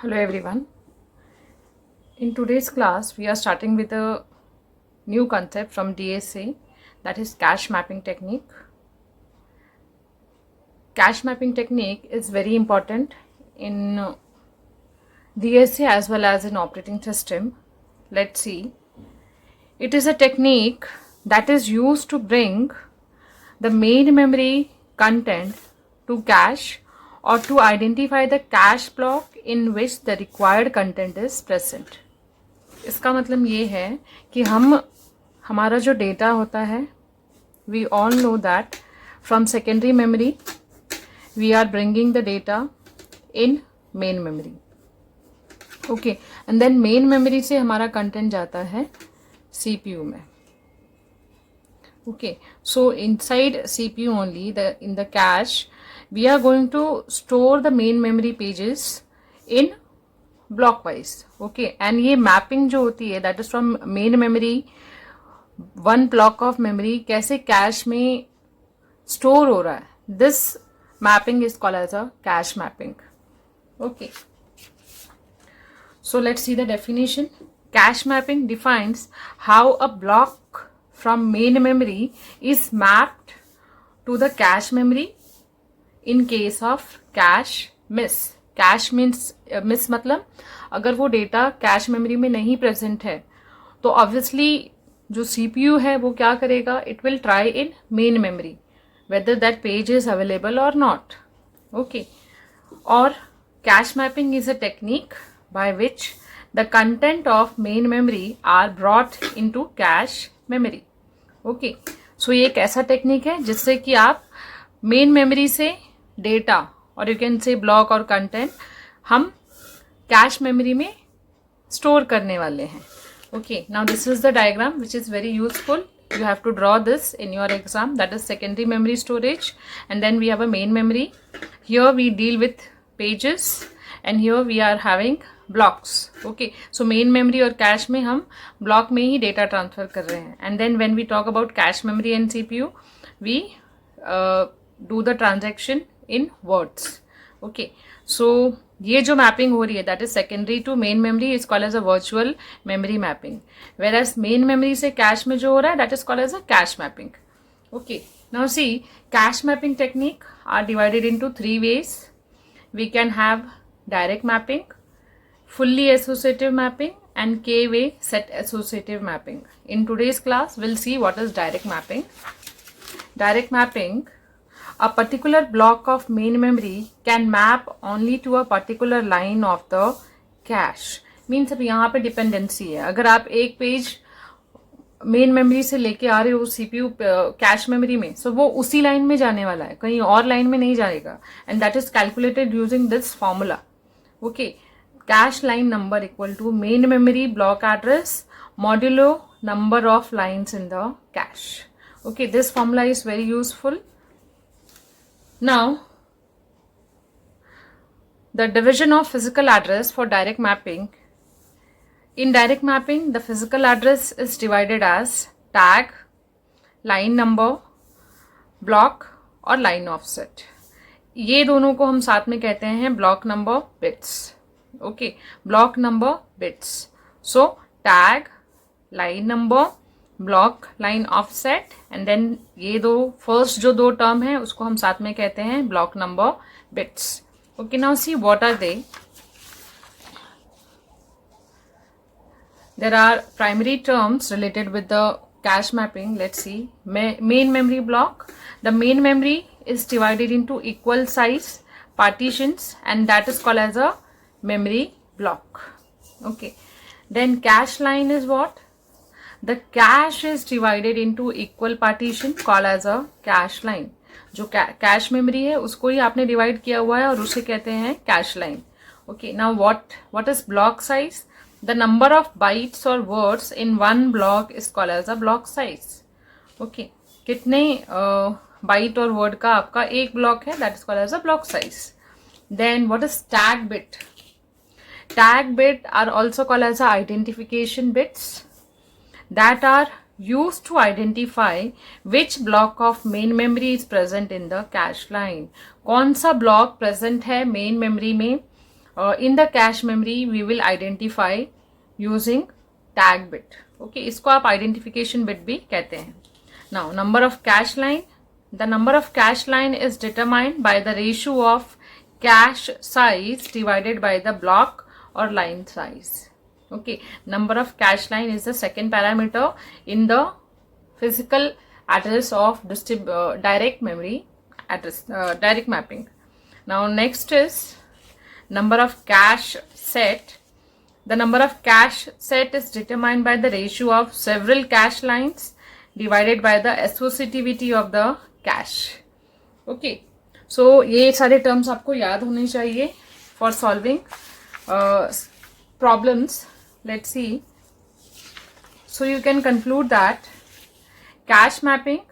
Hello everyone. In today's class, we are starting with a new concept from DSA, that is cache mapping technique. Cache mapping technique is very important in DSA as well as in operating system. Let's see. It is a technique that is used to bring the main memory content to cache or to identify the cache block in which the required content is present. इसका मतलब ये है कि हमारा जो data होता है, we all know that from secondary memory we are bringing the data in main memory. Okay, and then main memory से हमारा कंटेंट जाता है सीपीयू में. Okay, so inside CPU only, in the cache, we are going to store the main memory pages in block wise. Okay, and ये mapping जो होती है, that is from main memory, one block of memory कैसे cache में store हो रहा है, this mapping is called as a cache mapping. Okay, so let's see the definition. Cache mapping defines how a block from main memory is mapped to the cache memory in case of cache miss. Cache means miss मतलब अगर वो data cache memory में नहीं present है तो obviously जो CPU है वो क्या करेगा, it will try in main memory whether that page is available or not. Okay, और cache mapping is a technique by which the content of main memory are brought into cache memory. Okay, so ये एक ऐसा technique है जिससे कि आप main memory से data और यू कैन से ब्लॉक और कंटेंट हम कैश मेमोरी में स्टोर करने वाले हैं. Okay, now this is the diagram which is very useful. You have to draw this in your exam, that is secondary memory storage, and then we have a main memory. Here we deal with pages and here we are having blocks. Okay, so main memory और cache में हम block में ही data transfer कर रहे हैं. And then when we talk about cache memory and CPU, we do the transaction in words. Okay, so ये जो mapping हो रही है that is secondary to main memory is called as a virtual memory mapping, whereas main memory से cache में जो हो रहा है that is called as a cache mapping. Okay, now see cache mapping technique are divided into 3 ways. We can have direct mapping, fully associative mapping and K-way set associative mapping. In today's class we'll see what is direct mapping. Direct mapping, a particular block of main memory can map only to a particular line of the cache. Means अब यहाँ पे dependency है. अगर आप एक page main memory से लेके आ रहे हो सीपीयू कैश मेमोरी में, सो वो उसी लाइन में जाने वाला है, कहीं और लाइन में नहीं जाएगा. And that is calculated using this formula. Okay, cache line number equal to main memory block address modulo number of lines in the cache. Okay, this formula is very useful. Now, the division of physical address for direct mapping. In direct mapping, the physical address is divided as tag, line number, block और line offset. ये दोनों को हम साथ में कहते हैं block number bits. Okay, block number bits. So, tag, line number, block line offset and then ये दो फर्स्ट जो दो टर्म है उसको हम साथ में कहते हैं block number bits. Okay, now see what are they. There are primary terms related with the cache mapping. Let's see. Main memory block, the main memory is divided into equal size partitions and that is called as a memory block. Okay, then cache line is what? The cache is divided into equal partition called as a cache line. जो cache memory है उसको ही आपने divide किया हुआ है और उसे कहते हैं cache line. Okay, now what is block size? The number of bytes or words in one block is called as a block size. Okay, कितने बाइट और वर्ड का आपका एक ब्लॉक है, that is called as a block size. Then what is tag bit? Tag bit are also called as identification bits that are used to identify which block of main memory is present in the cache line. कौन सा block present है main memory में In the cache memory we will identify using tag bit. Okay, इसको आप identification bit भी कहते हैं. Now number of cache line. The number of cache line is determined by the ratio of cache size divided by the block or line size. Okay, number of cache line is the second parameter in the physical address of direct memory address, direct mapping. Now next is number of cache set. The number of cache set is determined by the ratio of several cache lines divided by the associativity of the cache. Okay, so ये सारे terms आपको याद होने चाहिए for solving problems. Let's see. So you can conclude that cache mapping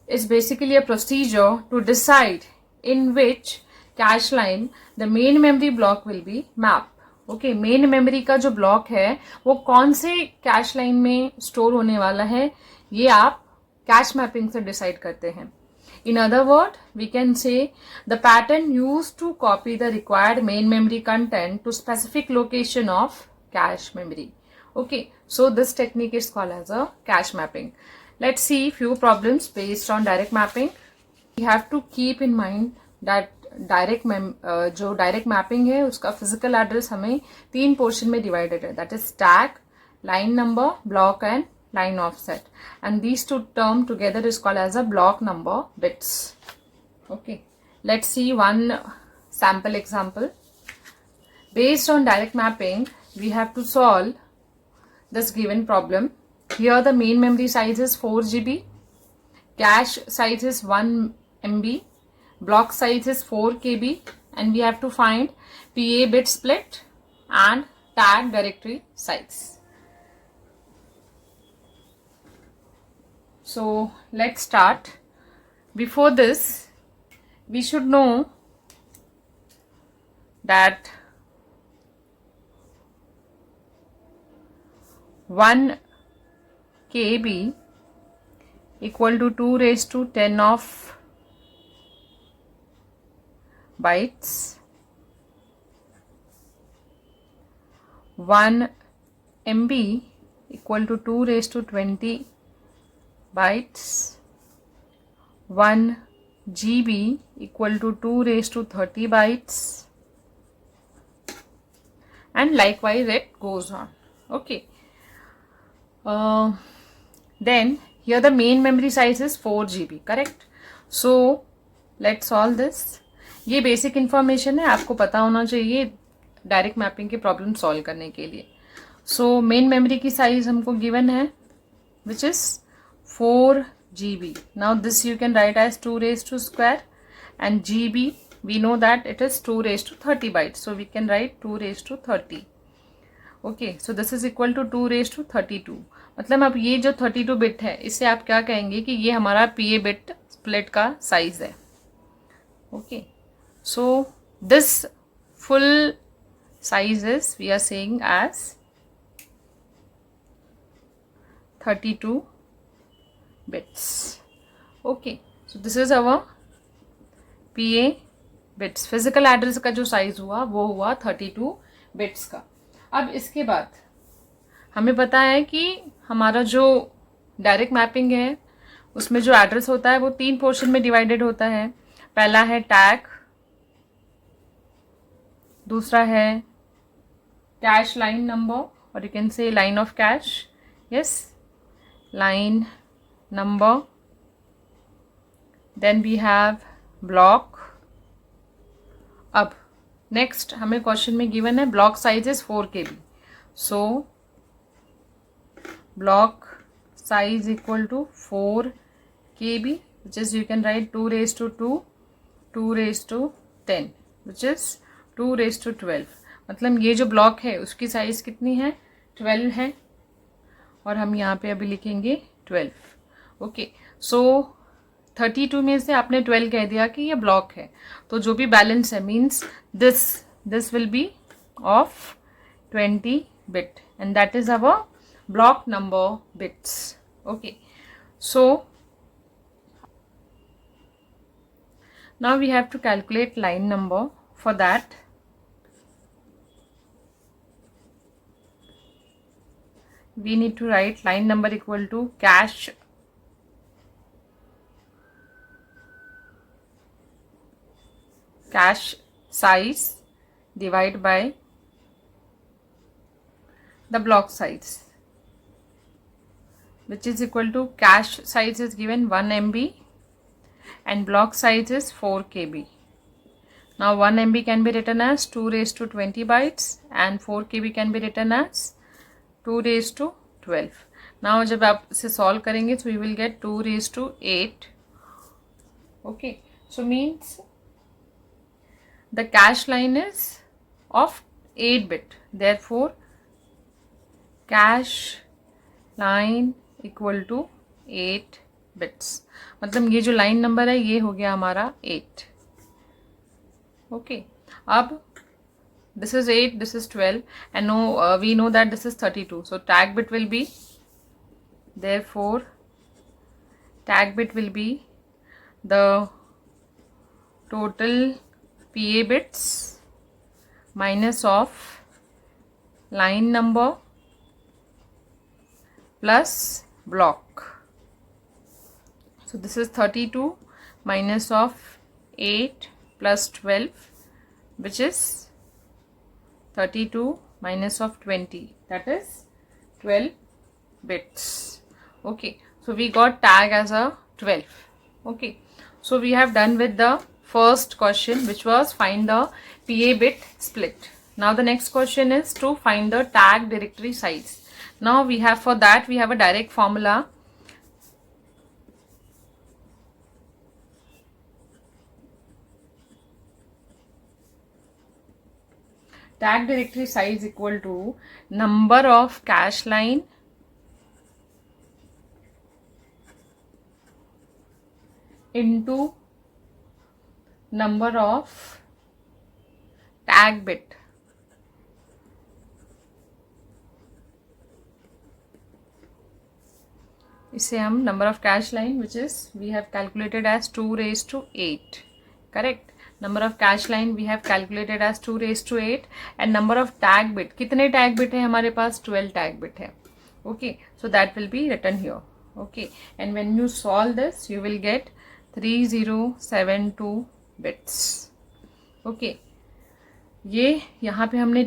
is basically a procedure to decide in which cache line the main memory block will be mapped. Okay, main memory का जो block है वो कौन से cache line में store होने वाला है, ये आप कैश मैपिंग से डिसाइड करते हैं. In other word we can say the pattern use to copy the required main memory content to specific location of cache memory. Okay, so this technique is called as a cache mapping. Let's see few problems based on direct mapping. You have to keep in mind that जो direct mapping है उसका physical address हमें 3 portion में divided है. That is stack, line number, block and line offset, and these two term together is called as a block number bits. Okay, let's see one sample example. Based on direct mapping we have to solve this given problem. Here the main memory size is 4 GB, cache size is 1 MB, block size is 4 KB, and we have to find PA bit split and tag directory size. So let's start. Before this we should know that 1 KB equal to 2 raised to 10 of bytes. 1 MB equal to 2 raised to 20 bytes. 1 GB equal to 2 raised to 30 bytes, and likewise it goes on. Okay, then here the main memory size is 4 GB, correct? So let's solve this. ये basic information है, आपको पता होना चाहिए direct mapping के problem solve करने के लिए. सो मेन मेमोरी की साइज हमको गिवन है which is 4 GB. Now this you can write as 2 raised to square, and GB we know that it is 2 raised to 30 bytes, so we can write 2 raised to 30. Okay, so this is equal to 2 raised to 32. मतलब अब ये जो 32 bit है इससे आप क्या कहेंगे कि ये हमारा PA बिट स्प्लिट का साइज है. Okay, so this full size is we are saying as 32 bits. Okay, so this is our PA bits. Physical address का जो साइज हुआ वो हुआ 32 बिट्स का. अब इसके बाद हमें पता है कि हमारा जो डायरेक्ट मैपिंग है उसमें जो एड्रेस होता है वो 3 पोर्शन में डिवाइडेड होता है. पहला है टैग, दूसरा है कैश लाइन नंबर, और यू कैन से line of cash. Yes, line number, then we have block. अब next हमें क्वेश्चन में गिवन है block size is 4 KB. so block size equal to 4 KB, which is you can write 2 raised to 2, 2 raised to 10, which is 2 raised to 12. मतलब ये जो block है उसकी size कितनी है, 12 है, और हम यहाँ पे अभी लिखेंगे 12. ओके, सो 32 में से आपने 12 कह दिया कि ये ब्लॉक है, तो जो भी बैलेंस है means this will be of 20 bit, and that is our block number bits. Okay, so now we have to calculate line number. For that we need to write line number equal to cash size divided by the block size, which is equal to cache size is given 1 MB and block size is 4 KB. Now 1 MB can be written as 2 raised to 20 bytes and 4 KB can be written as 2 raised to 12. Now जब आप इसे solve करेंगे so you will get 2 raised to 8. Okay, so means the cache line is of 8 bit. Therefore cache line equal to 8 bits. मतलब ये जो line number है ये हो गया हमारा 8. Okay, अब this is 8, this is 12 and we know that this is 32. So tag bit will be, therefore tag bit will be the total PA bits minus of line number plus block. So this is 32 minus of 8 plus 12, which is 32 minus of 20, that is 12 bits. Okay, so we got tag as a 12. Okay, so we have done with the first question, which was find the PA bit split. Now the next question is to find the tag directory size. Now we have, for that we have a direct formula. Tag directory size equal to number of cache line into number of tag bit. इसे हम number of cache line, which is we have calculated as 2 raised to 8. Correct. Number of cache line we have calculated as 2 raised to 8 and number of tag bit, कितने tag bit है हमारे पास? 12 tag bit है. Okay, so that will be written here. Okay, and when you solve this you will get 3072 bits. Okay, ये यहाँ पे हमने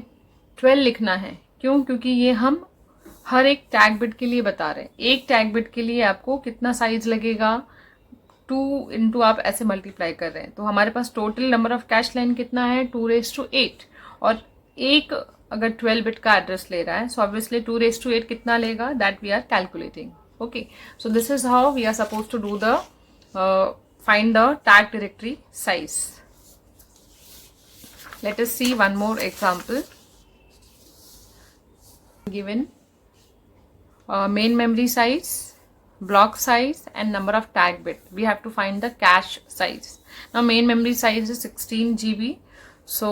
12 लिखना है. क्यों? क्योंकि ये हम हर एक टैग बिट के लिए बता रहे हैं. एक टैग बिट के लिए आपको कितना साइज लगेगा? 2 इंटू आप ऐसे मल्टीप्लाई कर रहे हैं. तो हमारे पास total number of cache line कितना है? 2 raised to 8. और एक अगर 12 बिट का एड्रेस ले रहा है, सो ऑब्वियसली 2 raised to 8 कितना लेगा? That we are calculating. Okay, so this is how we are suppose to do the find the tag directory size. Let us see one more example. Given main memory size, block size and number of tag bit. We have to find the cache size. Now main memory size is 16 GB. So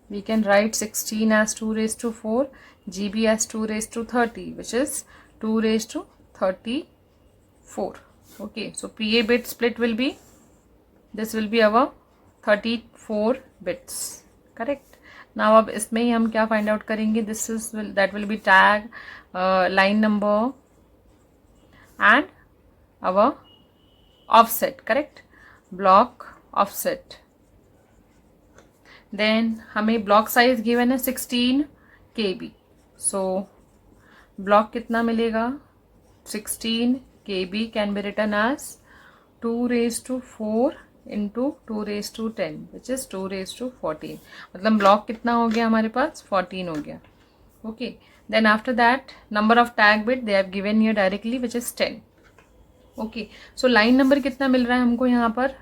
we can write 16 as 2 raised to 4, GB as 2 raised to 30, which is 2 raised to 34. Okay, so PA bit split will be, this will be our 34 bits. Correct. Now अब इसमें ही हम क्या find out करेंगे? This is that will be tag, line number and our offset. Correct. Block offset. Then हमें block size given है 16 KB. So block कितना मिलेगा? 16 KB can be written as 2 raised to 4 into 2 raised to 10, which is 2 raised to 14. मतलब block कितना हो गया हमारे पास? 14 हो गया. Okay, then after that number of tag bit they have given here directly, which is 10. Okay, so line number कितना मिल रहा है हमको यहाँ पर?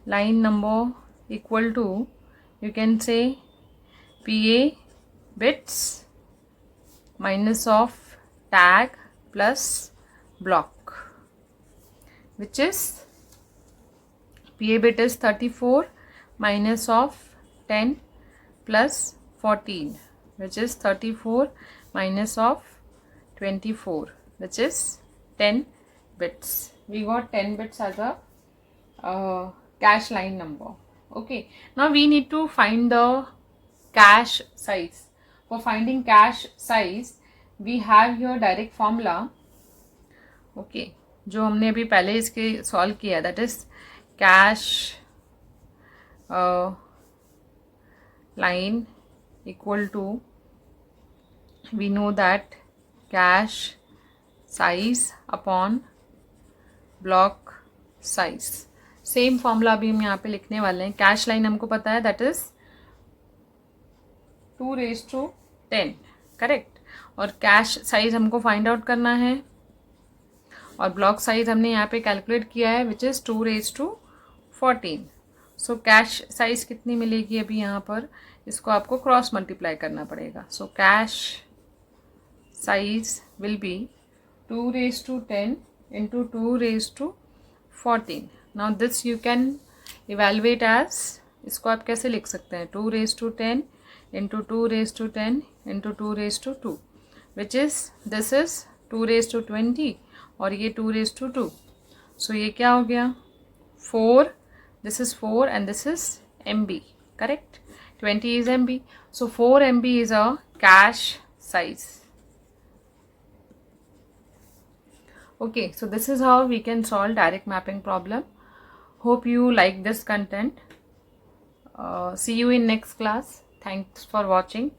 Line number equal to, you can say PA bits minus of tag plus block, which is PA bit is 34 minus of 10 plus 14, which is 34 minus of 24, which is 10 bits. We got 10 bits as a cache line number. Okay, now we need to find the cache size. For finding cache size, we have here direct formula. Okay, जो हमने अभी पहले इसके solve किया, that is cache line equal to, we know that cache size upon block size. Same formula अभी हम यहाँ पे लिखने वाले हैं. कैश लाइन हमको पता है, दैट इज 2⁻10, करेक्ट. और कैश साइज हमको फाइंड आउट करना है, और ब्लॉक साइज हमने यहाँ पे कैलकुलेट किया है which is 2⁻14. So cache size कितनी मिलेगी अभी यहाँ पर, इसको आपको क्रॉस मल्टीप्लाई करना पड़ेगा. So cache size will be 2⁻10 into 2⁻14. Now this you can evaluate as, इसको आप कैसे लिख सकते हैं, 2⁻10 into 2⁻10 into 2⁻2, which is this is 2⁻20 और ये 2⁻2. सो ये क्या हो गया, 4, this is 4 and this is MB, correct. 20 is MB. So 4 MB is a cache size. Okay, so this is how we can solve direct mapping problem. Hope you like this content. See you in next class. Thanks for watching.